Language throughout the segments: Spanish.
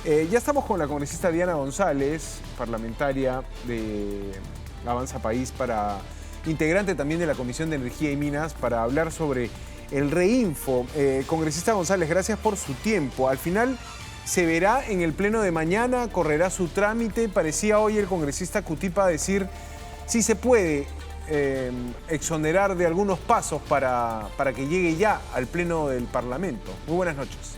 Ya estamos con la congresista Diana González, parlamentaria de Avanza País, integrante también de la Comisión de Energía y Minas, para hablar sobre el Reinfo. Congresista González, gracias por su tiempo. Al final se verá en el pleno de mañana, correrá su trámite. Parecía hoy el congresista Cutipa decir si se puede exonerar de algunos pasos para que llegue ya al pleno del Parlamento. Muy buenas noches.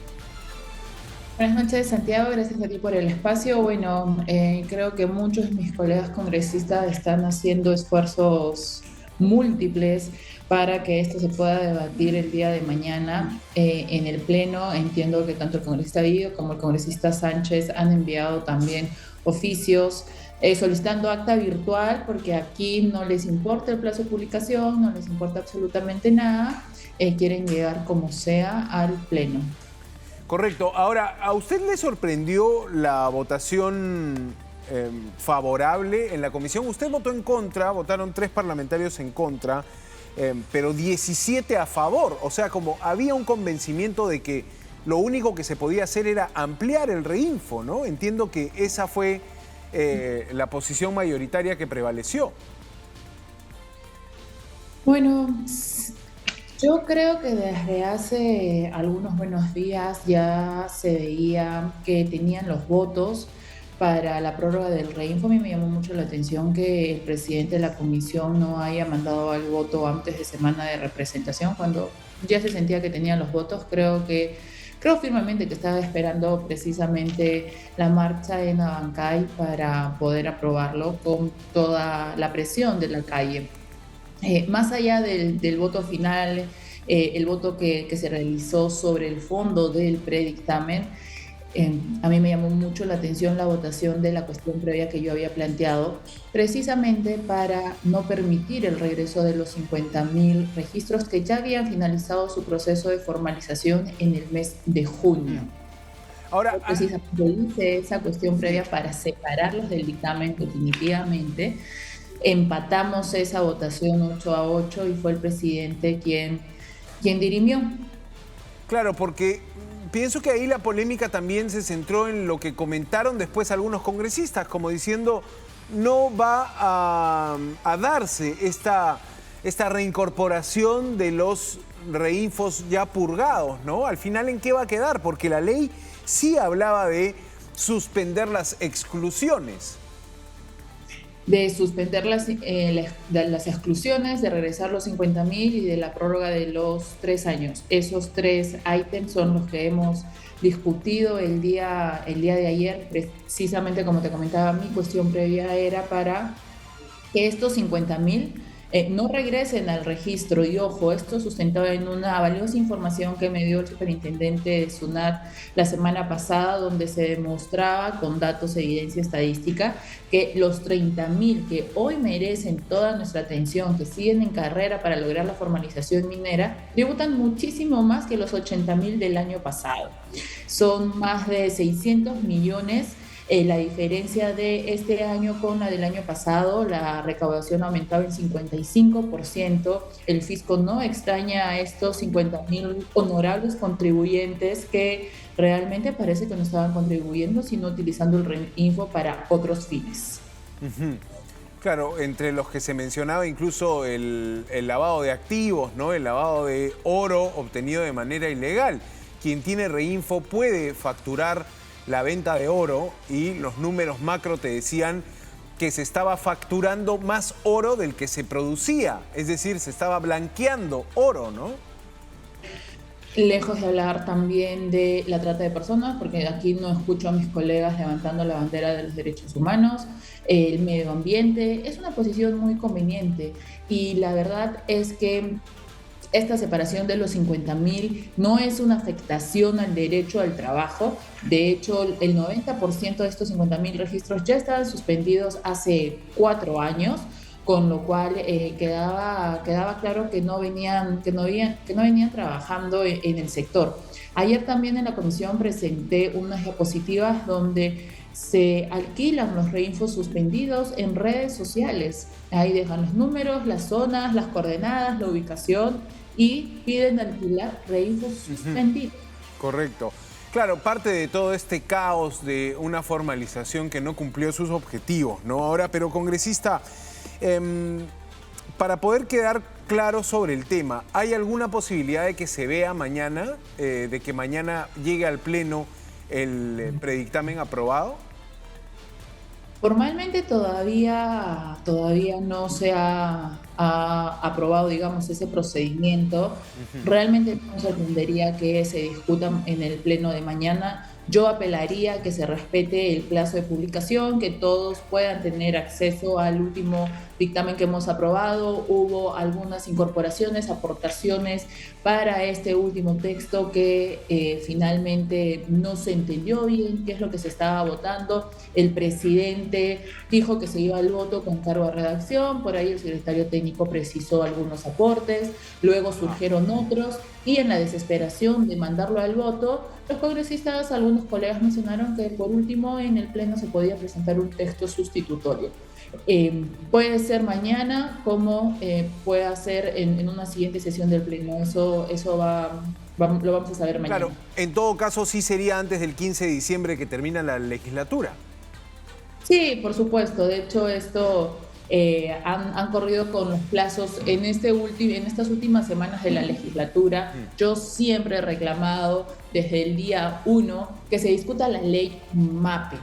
Buenas noches, Santiago. Gracias a ti por el espacio. Bueno, creo que muchos de mis colegas congresistas están haciendo esfuerzos múltiples para que esto se pueda debatir el día de mañana en el Pleno. Entiendo que tanto el congresista Guido como el congresista Sánchez han enviado también oficios solicitando acta virtual, porque aquí no les importa el plazo de publicación, no les importa absolutamente nada, quieren llegar como sea al Pleno. Correcto. Ahora, ¿a usted le sorprendió la votación favorable en la comisión? Usted votó en contra, votaron 3 parlamentarios en contra, pero 17 a favor. O sea, como había un convencimiento de que lo único que se podía hacer era ampliar el Reinfo, ¿no? Entiendo que esa fue la posición mayoritaria que prevaleció. Bueno, yo creo que desde hace algunos buenos días ya se veía que tenían los votos para la prórroga del Reinfo. A mí me llamó mucho la atención que el presidente de la comisión no haya mandado al voto antes de semana de representación, cuando ya se sentía que tenían los votos. Creo firmemente que estaba esperando precisamente la marcha en Abancay para poder aprobarlo con toda la presión de la calle. Más allá del voto final, el voto que se realizó sobre el fondo del predictamen, a mí me llamó mucho la atención la votación de la cuestión previa que yo había planteado, precisamente para no permitir el regreso de los 50.000 registros que ya habían finalizado su proceso de formalización en el mes de junio. Ahora, Precisamente hice esa cuestión previa para separarlos del dictamen definitivamente. Empatamos esa votación 8-8 y fue el presidente quien dirimió. claro, porque pienso que ahí la polémica también se centró en lo que comentaron después algunos congresistas, como diciendo no va a darse esta reincorporación de los reinfos ya purgados, ¿no? Al final, ¿en qué va a quedar? Porque la ley sí hablaba de suspender las exclusiones. De suspender las exclusiones, de regresar los 50.000 y de la prórroga de los 3 años. Esos 3 ítems son los que hemos discutido el día de ayer. Precisamente como te comentaba, mi cuestión previa era para que estos 50.000 no regresen al registro. Y ojo, esto sustentado en una valiosa información que me dio el superintendente de SUNAT la semana pasada, donde se demostraba con datos, evidencia estadística, que los 30.000 que hoy merecen toda nuestra atención, que siguen en carrera para lograr la formalización minera, tributan muchísimo más que los 80.000 del año pasado. Son más de 600 millones. La diferencia de este año con la del año pasado, la recaudación ha aumentado en 55%. El fisco no extraña a estos 50.000 honorables contribuyentes que realmente parece que no estaban contribuyendo, sino utilizando el Reinfo para otros fines. Claro, entre los que se mencionaba incluso el lavado de activos, ¿no? El lavado de oro obtenido de manera ilegal. Quien tiene Reinfo puede facturar la venta de oro, y los números macro te decían que se estaba facturando más oro del que se producía, es decir, se estaba blanqueando oro, ¿no? Lejos de hablar también de la trata de personas, porque aquí no escucho a mis colegas levantando la bandera de los derechos humanos, el medio ambiente. Es una posición muy conveniente, y la verdad es que esta separación de los 50.000 no es una afectación al derecho al trabajo. De hecho, el 90% de estos 50.000 registros ya estaban suspendidos hace 4 años, con lo cual quedaba claro que no venían trabajando en el sector. Ayer también en la comisión presenté unas diapositivas donde se alquilan los reinfos suspendidos en redes sociales. Ahí dejan los números, las zonas, las coordenadas, la ubicación, y piden alquilar reinfos suspendidos. Correcto. Claro, parte de todo este caos de una formalización que no cumplió sus objetivos, ¿no? Ahora, pero congresista, para poder quedar claro sobre el tema, ¿hay alguna posibilidad de que se vea mañana, de que mañana llegue al Pleno el predictamen aprobado? Formalmente todavía no se ha aprobado, digamos, ese procedimiento. Realmente no me sorprendería que se discuta en el pleno de mañana. Yo apelaría a que se respete el plazo de publicación, que todos puedan tener acceso al último dictamen que hemos aprobado. Hubo algunas incorporaciones, aportaciones para este último texto que finalmente no se entendió bien qué es lo que se estaba votando. El presidente dijo que se iba al voto con cargo a redacción, por ahí el secretario técnico precisó algunos aportes, luego surgieron otros y en la desesperación de mandarlo al voto, los congresistas, algunos colegas mencionaron que por último en el pleno se podía presentar un texto sustitutorio. Puede ser mañana como puede ser en una siguiente sesión del pleno, eso lo vamos a saber mañana. Claro, en todo caso sí sería antes del 15 de diciembre que termina la legislatura. Sí, por supuesto. De hecho, esto han corrido con los plazos en estas últimas semanas de la legislatura. Yo siempre he reclamado desde el día 1 que se discuta la ley MAPE.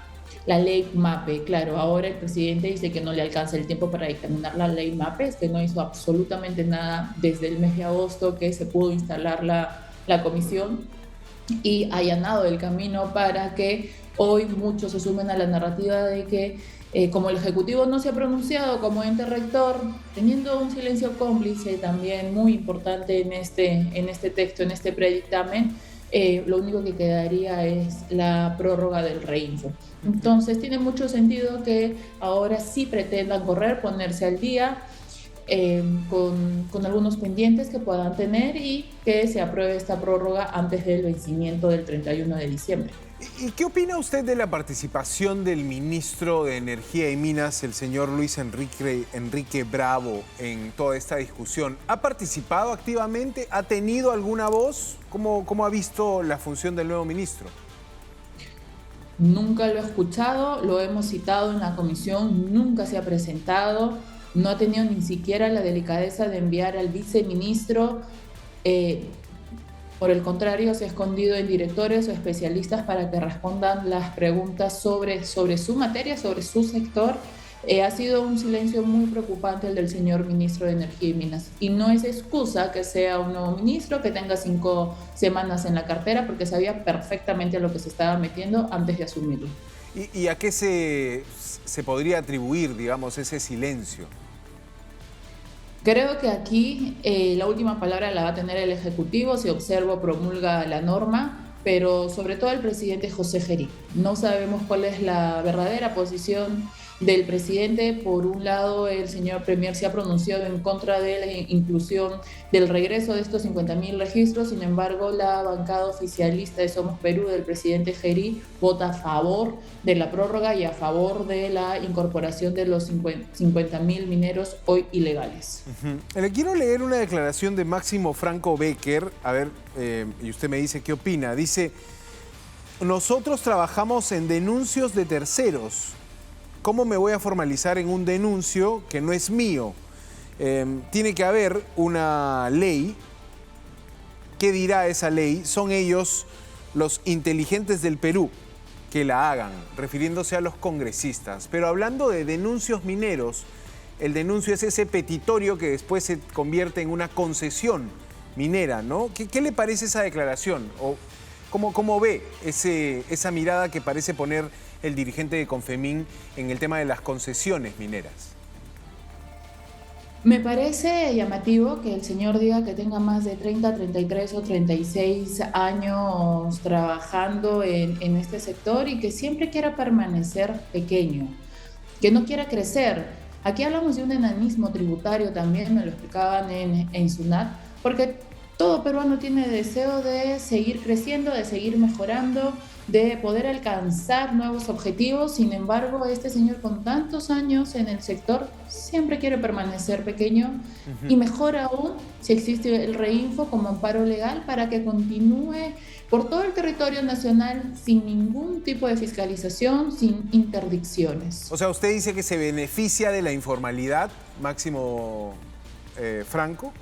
La ley MAPE, claro, ahora el presidente dice que no le alcanza el tiempo para dictaminar la ley MAPE, es que no hizo absolutamente nada desde el mes de agosto que se pudo instalar la comisión y ha allanado el camino para que hoy muchos se sumen a la narrativa de que como el Ejecutivo no se ha pronunciado como ente rector, teniendo un silencio cómplice también muy importante en este texto, en este predictamen, lo único que quedaría es la prórroga del reinfo. Entonces tiene mucho sentido que ahora sí pretendan ponerse al día con algunos pendientes que puedan tener y que se apruebe esta prórroga antes del vencimiento del 31 de diciembre. ¿Y qué opina usted de la participación del ministro de Energía y Minas, el señor Luis Enrique Bravo, en toda esta discusión? ¿Ha participado activamente? ¿Ha tenido alguna voz? ¿Cómo ha visto la función del nuevo ministro? Nunca lo he escuchado, lo hemos citado en la comisión, nunca se ha presentado, no ha tenido ni siquiera la delicadeza de enviar al viceministro. Por el contrario, se ha escondido en directores o especialistas para que respondan las preguntas sobre su materia, sobre su sector. Ha sido un silencio muy preocupante el del señor ministro de Energía y Minas. Y no es excusa que sea un nuevo ministro, que tenga 5 semanas en la cartera, porque sabía perfectamente a lo que se estaba metiendo antes de asumirlo. ¿Y a qué se podría atribuir, digamos, ese silencio? Creo que aquí la última palabra la va a tener el Ejecutivo, si observo promulga la norma, pero sobre todo el presidente José Gerí. No sabemos cuál es la verdadera posición del presidente. Por un lado, el señor Premier se ha pronunciado en contra de la inclusión del regreso de estos 50.000 registros, sin embargo, la bancada oficialista de Somos Perú del presidente Gerí vota a favor de la prórroga y a favor de la incorporación de los 50.000 mineros hoy ilegales. Le quiero leer una declaración de Máximo Franco Becker, a ver, y usted me dice qué opina. Dice: nosotros trabajamos en denuncios de terceros. ¿Cómo me voy a formalizar en un denuncio que no es mío? Tiene que haber una ley. ¿Qué dirá esa ley? Son ellos, los inteligentes del Perú, que la hagan, refiriéndose a los congresistas. Pero hablando de denuncios mineros, el denuncio es ese petitorio que después se convierte en una concesión minera, ¿no? ¿Qué le parece esa declaración? ¿O cómo ve esa mirada que parece poner el dirigente de Confemín en el tema de las concesiones mineras? Me parece llamativo que el señor diga que tenga más de 30, 33 o 36 años trabajando en este sector y que siempre quiera permanecer pequeño, que no quiera crecer. Aquí hablamos de un enanismo tributario también, me lo explicaban en SUNAT, porque Todo peruano tiene deseo de seguir creciendo, de seguir mejorando, de poder alcanzar nuevos objetivos. Sin embargo, este señor con tantos años en el sector siempre quiere permanecer pequeño y mejor aún si existe el Reinfo como amparo legal para que continúe por todo el territorio nacional sin ningún tipo de fiscalización, sin interdicciones. O sea, usted dice que se beneficia de la informalidad, Máximo Franco.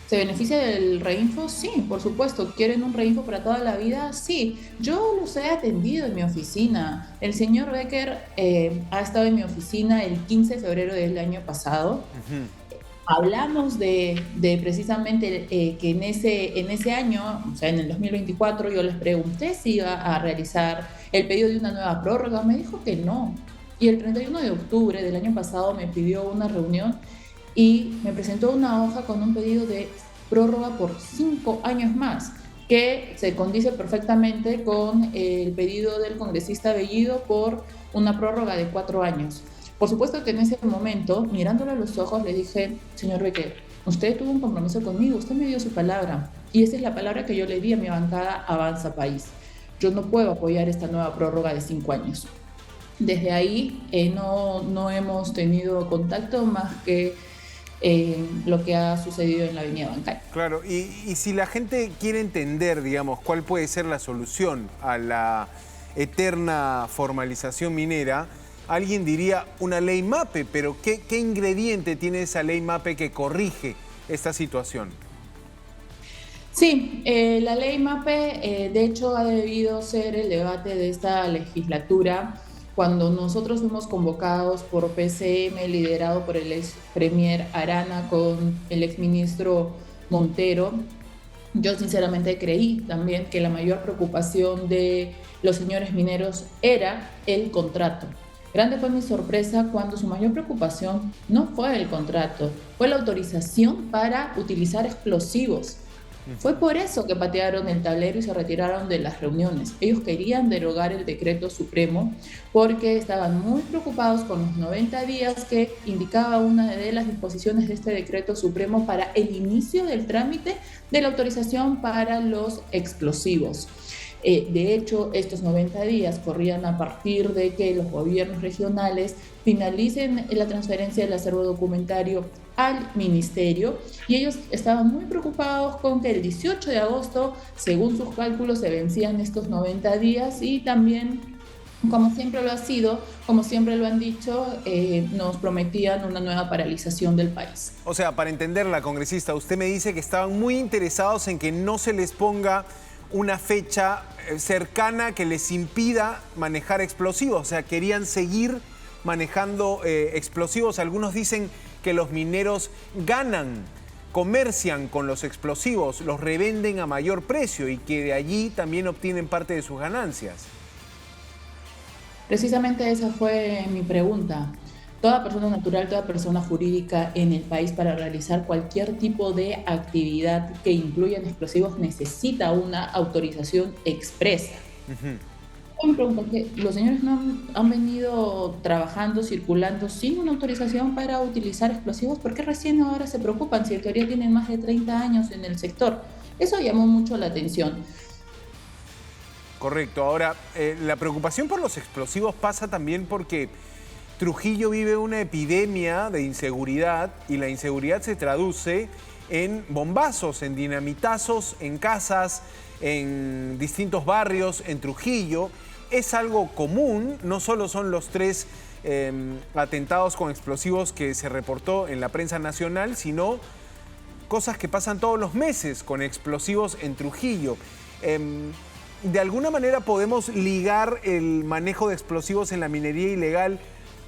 ¿Se beneficia del Reinfo? Sí, por supuesto. ¿Quieren un Reinfo para toda la vida? Sí. Yo los he atendido en mi oficina. El señor Becker ha estado en mi oficina el 15 de febrero del año pasado. Hablamos de precisamente que en ese año, o sea, en el 2024, yo les pregunté si iba a realizar el pedido de una nueva prórroga. Me dijo que no. Y el 31 de octubre del año pasado me pidió una reunión y me presentó una hoja con un pedido de prórroga por 5 años más, que se condice perfectamente con el pedido del congresista Bellido por una prórroga de 4 años. Por supuesto que en ese momento, mirándole a los ojos, le dije, señor Becker, usted tuvo un compromiso conmigo, usted me dio su palabra, y esa es la palabra que yo le di a mi bancada Avanza País. Yo no puedo apoyar esta nueva prórroga de 5 años. Desde ahí no hemos tenido contacto más que lo que ha sucedido en la avenida bancaria. Claro, y si la gente quiere entender, digamos, cuál puede ser la solución a la eterna formalización minera, alguien diría una ley MAPE, pero ¿qué ingrediente tiene esa ley MAPE que corrige esta situación? Sí, la ley MAPE, de hecho, ha debido ser el debate de esta legislatura. Cuando nosotros fuimos convocados por PCM, liderado por el ex premier Arana con el ex ministro Montero, yo sinceramente creí también que la mayor preocupación de los señores mineros era el contrato. Grande fue mi sorpresa cuando su mayor preocupación no fue el contrato, fue la autorización para utilizar explosivos. Fue por eso que patearon el tablero y se retiraron de las reuniones. Ellos querían derogar el decreto supremo porque estaban muy preocupados con los 90 días que indicaba una de las disposiciones de este decreto supremo para el inicio del trámite de la autorización para los explosivos. De hecho, estos 90 días corrían a partir de que los gobiernos regionales finalicen la transferencia del acervo documentario al ministerio y ellos estaban muy preocupados con que el 18 de agosto, según sus cálculos, se vencían estos 90 días y también, como siempre lo ha sido, como siempre lo han dicho, nos prometían una nueva paralización del país. O sea, para entenderla, congresista, usted me dice que estaban muy interesados en que no se les ponga una fecha cercana que les impida manejar explosivos. O sea, querían seguir manejando explosivos. Algunos dicen que los mineros ganan, comercian con los explosivos, los revenden a mayor precio y que de allí también obtienen parte de sus ganancias. Precisamente esa fue mi pregunta. Toda persona natural, toda persona jurídica en el país para realizar cualquier tipo de actividad que incluya explosivos necesita una autorización expresa. Me pregunto que los señores no han venido trabajando, circulando sin una autorización para utilizar explosivos. ¿Por qué recién ahora se preocupan si en teoría tienen más de 30 años en el sector? Eso llamó mucho la atención. Correcto. Ahora, la preocupación por los explosivos pasa también porque Trujillo vive una epidemia de inseguridad y la inseguridad se traduce en bombazos, en dinamitazos, en casas, en distintos barrios, en Trujillo. Es algo común, no solo son los 3 atentados con explosivos que se reportó en la prensa nacional, sino cosas que pasan todos los meses con explosivos en Trujillo. De alguna manera podemos ligar el manejo de explosivos en la minería ilegal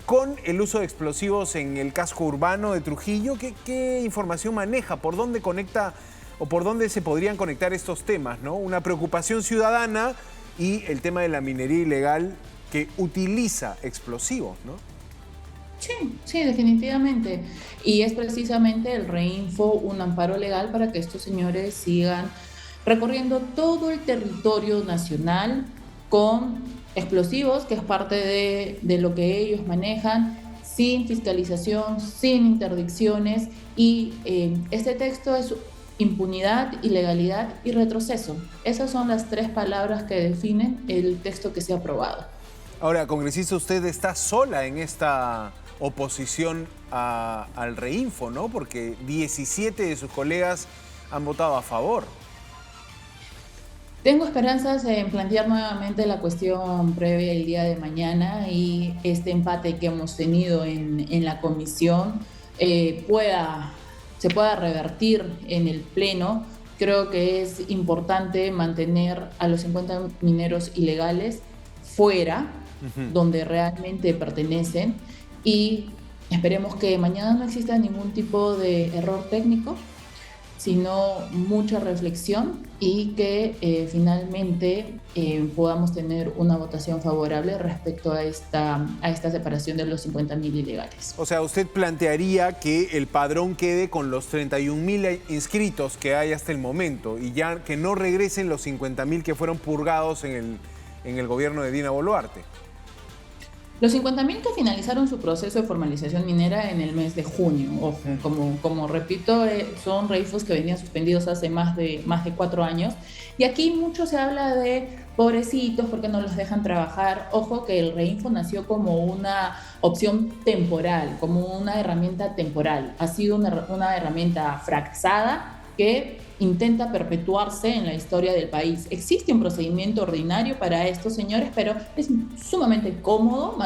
con el uso de explosivos en el casco urbano de Trujillo. ¿Qué información maneja? ¿Por dónde conecta o por dónde se podrían conectar estos temas, ¿no? Una preocupación ciudadana y el tema de la minería ilegal que utiliza explosivos, ¿no? Sí, definitivamente. Y es precisamente el Reinfo un amparo legal para que estos señores sigan recorriendo todo el territorio nacional con explosivos, que es parte de lo que ellos manejan, sin fiscalización, sin interdicciones. Y este texto es impunidad, ilegalidad y retroceso. Esas son las tres palabras que definen el texto que se ha aprobado. Ahora, congresista, usted está sola en esta oposición al reinfo, ¿no? Porque 17 de sus colegas han votado a favor. Tengo esperanzas en plantear nuevamente la cuestión previa el día de mañana y este empate que hemos tenido en la comisión se pueda revertir en el Pleno. Creo que es importante mantener a los 50 mineros ilegales fuera, donde realmente pertenecen, y esperemos que mañana no exista ningún tipo de error técnico, sino mucha reflexión y que finalmente podamos tener una votación favorable respecto a esta separación de los 50.000 ilegales. O sea, ¿usted plantearía que el padrón quede con los 31.000 inscritos que hay hasta el momento y ya que no regresen los 50.000 que fueron purgados en el gobierno de Dina Boluarte? Los 50.000 que finalizaron su proceso de formalización minera en el mes de junio. Ojo, como repito, son reifos que venían suspendidos hace más de 4 años. Y aquí mucho se habla de pobrecitos porque no los dejan trabajar. Ojo que el reinfo nació como una opción temporal, como una herramienta temporal. Ha sido una herramienta fracasada que intenta perpetuarse en la historia del país. Existe un procedimiento ordinario para estos señores, pero es sumamente cómodo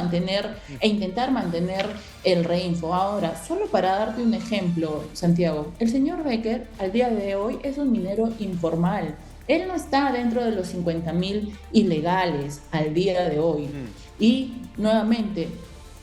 intentar mantener el reinfo. Ahora, solo para darte un ejemplo, Santiago, el señor Becker al día de hoy es un minero informal. Él no está dentro de los 50.000 ilegales al día de hoy. Y nuevamente,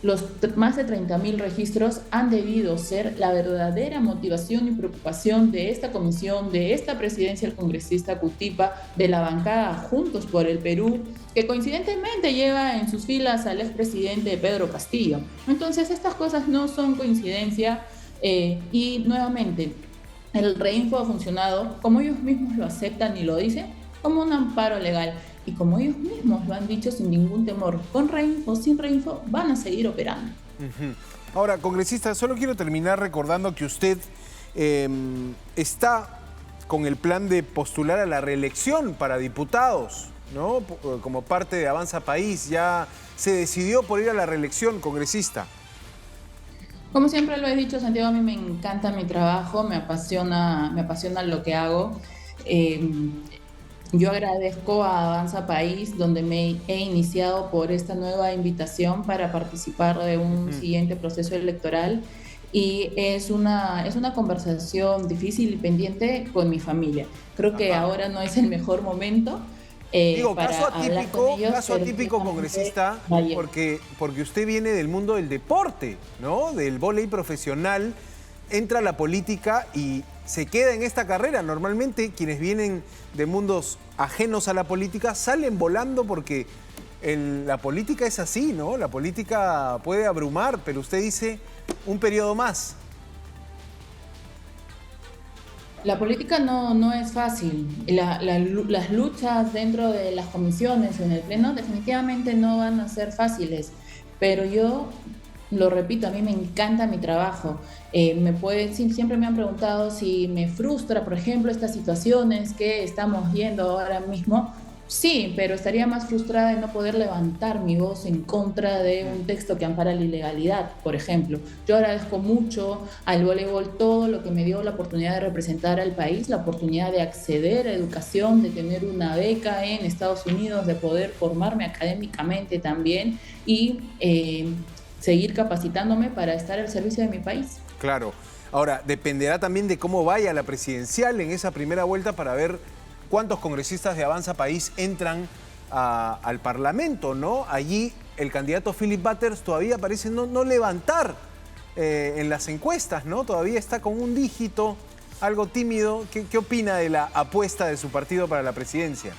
los más de 30.000 registros han debido ser la verdadera motivación y preocupación de esta comisión, de esta presidencia del congresista Cutipa, de la bancada Juntos por el Perú, que coincidentemente lleva en sus filas al expresidente Pedro Castillo. Entonces, estas cosas no son coincidencia y nuevamente, el reinfo ha funcionado, como ellos mismos lo aceptan y lo dicen, como un amparo legal. Y como ellos mismos lo han dicho sin ningún temor, con reinfo, sin reinfo, van a seguir operando. Ahora, congresista, solo quiero terminar recordando que usted está con el plan de postular a la reelección para diputados, ¿no? Como parte de Avanza País. ¿Ya se decidió por ir a la reelección, congresista? Como siempre lo he dicho, Santiago, a mí me encanta mi trabajo, me apasiona lo que hago. Yo agradezco a Avanza País, donde me he iniciado por esta nueva invitación para participar de un siguiente proceso electoral, y es una conversación difícil y pendiente con mi familia. Creo que ahora no es el mejor momento para hablar con ellos. Caso atípico, congresista, porque usted viene del mundo del deporte, ¿no? Del vóley profesional, entra a la política y se queda en esta carrera. Normalmente quienes vienen de mundos ajenos a la política salen volando porque la política es así, ¿no? La política puede abrumar, pero usted dice un periodo más. La política no es fácil. Las luchas dentro de las comisiones, en el Pleno, definitivamente no van a ser fáciles, pero yo lo repito, a mí me encanta mi trabajo. Siempre me han preguntado si me frustra, por ejemplo, estas situaciones que estamos viendo ahora mismo. Sí, pero estaría más frustrada de no poder levantar mi voz en contra de un texto que ampara la ilegalidad, por ejemplo. Yo agradezco mucho al voleibol todo lo que me dio la oportunidad de representar al país, la oportunidad de acceder a educación, de tener una beca en Estados Unidos, de poder formarme académicamente también y seguir capacitándome para estar al servicio de mi país. Claro. Ahora, dependerá también de cómo vaya la presidencial en esa primera vuelta para ver cuántos congresistas de Avanza País entran al Parlamento, ¿no? Allí el candidato Philip Butters todavía parece no levantar en las encuestas, ¿no? Todavía está con un dígito, algo tímido. ¿Qué opina de la apuesta de su partido para la presidencia?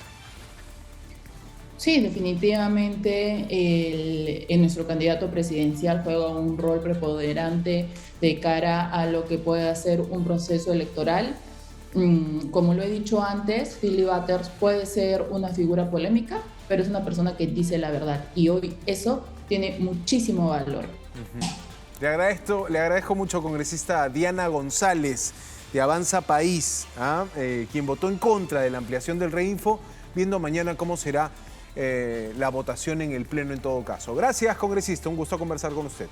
Sí, definitivamente nuestro candidato presidencial juega un rol preponderante de cara a lo que pueda ser un proceso electoral. Como lo he dicho antes, Philip Butters puede ser una figura polémica, pero es una persona que dice la verdad y hoy eso tiene muchísimo valor. Le agradezco mucho, congresista Diana González. de Avanza País, quien votó en contra de la ampliación del Reinfo, viendo mañana cómo será la votación en el Pleno en todo caso. Gracias, congresista. Un gusto conversar con usted.